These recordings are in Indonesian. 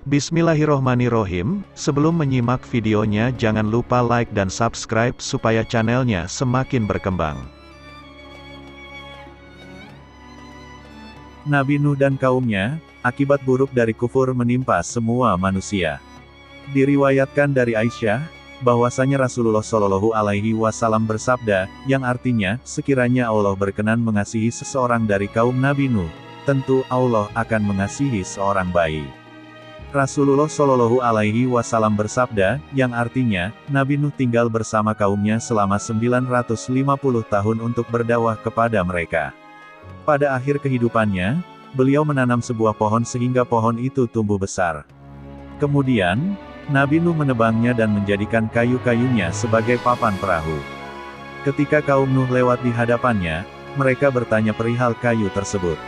Bismillahirrohmanirrohim, sebelum menyimak videonya jangan lupa like dan subscribe supaya channelnya semakin berkembang. Nabi Nuh dan kaumnya, akibat buruk dari kufur menimpa semua manusia. Diriwayatkan dari Aisyah, bahwasanya Rasulullah Shallallahu Alaihi Wasallam bersabda, yang artinya, sekiranya Allah berkenan mengasihi seseorang dari kaum Nabi Nuh, tentu Allah akan mengasihi seorang bayi. Rasulullah Shallallahu Alaihi Wasallam bersabda, yang artinya, Nabi Nuh tinggal bersama kaumnya selama 950 tahun untuk berdakwah kepada mereka. Pada akhir kehidupannya, beliau menanam sebuah pohon sehingga pohon itu tumbuh besar. Kemudian, Nabi Nuh menebangnya dan menjadikan kayu-kayunya sebagai papan perahu. Ketika kaum Nuh lewat di hadapannya, mereka bertanya perihal kayu tersebut.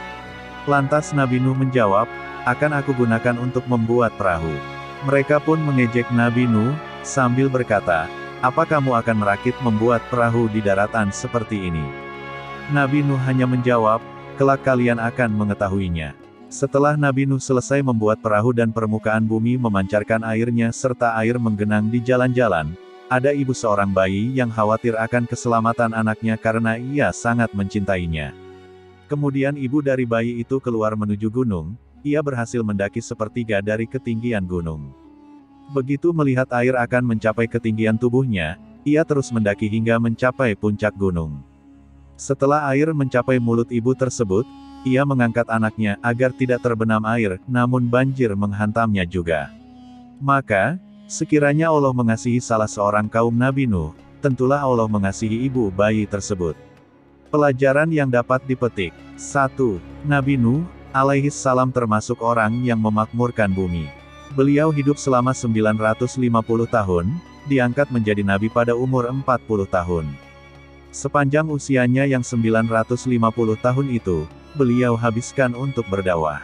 Lantas Nabi Nuh menjawab, akan aku gunakan untuk membuat perahu. Mereka pun mengejek Nabi Nuh, sambil berkata, apa kamu akan merakit membuat perahu di daratan seperti ini? Nabi Nuh hanya menjawab, kelak kalian akan mengetahuinya. Setelah Nabi Nuh selesai membuat perahu dan permukaan bumi memancarkan airnya serta air menggenang di jalan-jalan, ada ibu seorang bayi yang khawatir akan keselamatan anaknya karena ia sangat mencintainya. Kemudian ibu dari bayi itu keluar menuju gunung, ia berhasil mendaki sepertiga dari ketinggian gunung. Begitu melihat air akan mencapai ketinggian tubuhnya, ia terus mendaki hingga mencapai puncak gunung. Setelah air mencapai mulut ibu tersebut, ia mengangkat anaknya agar tidak terbenam air, namun banjir menghantamnya juga. Maka, sekiranya Allah mengasihi salah seorang kaum Nabi Nuh, tentulah Allah mengasihi ibu bayi tersebut. Pelajaran yang dapat dipetik. 1. Nabi Nuh alaihi salam termasuk orang yang memakmurkan bumi. Beliau hidup selama 950 tahun, diangkat menjadi nabi pada umur 40 tahun. Sepanjang usianya yang 950 tahun itu, beliau habiskan untuk berdakwah.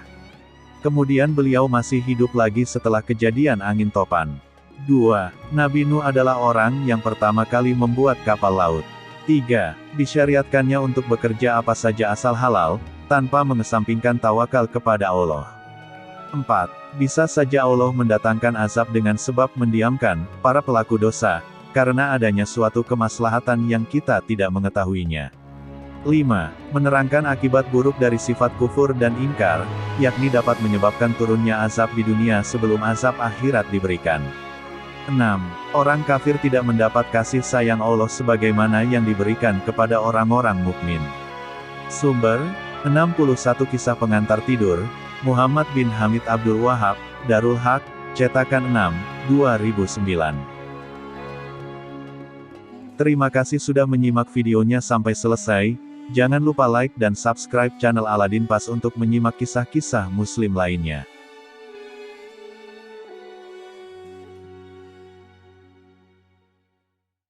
Kemudian beliau masih hidup lagi setelah kejadian angin topan. 2. Nabi Nuh adalah orang yang pertama kali membuat kapal laut. 3. Disyariatkannya untuk bekerja apa saja asal halal, tanpa mengesampingkan tawakal kepada Allah. 4. Bisa saja Allah mendatangkan azab dengan sebab mendiamkan para pelaku dosa, karena adanya suatu kemaslahatan yang kita tidak mengetahuinya. 5. Menerangkan akibat buruk dari sifat kufur dan ingkar, yakni dapat menyebabkan turunnya azab di dunia sebelum azab akhirat diberikan. 6. Orang kafir tidak mendapat kasih sayang Allah sebagaimana yang diberikan kepada orang-orang mukmin. Sumber, 61 Kisah Pengantar Tidur, Muhammad bin Hamid Abdul Wahab, Darul Haq, Cetakan 6, 2009. Terima kasih sudah menyimak videonya sampai selesai. Jangan lupa like dan subscribe channel Aladin Pas untuk menyimak kisah-kisah muslim lainnya.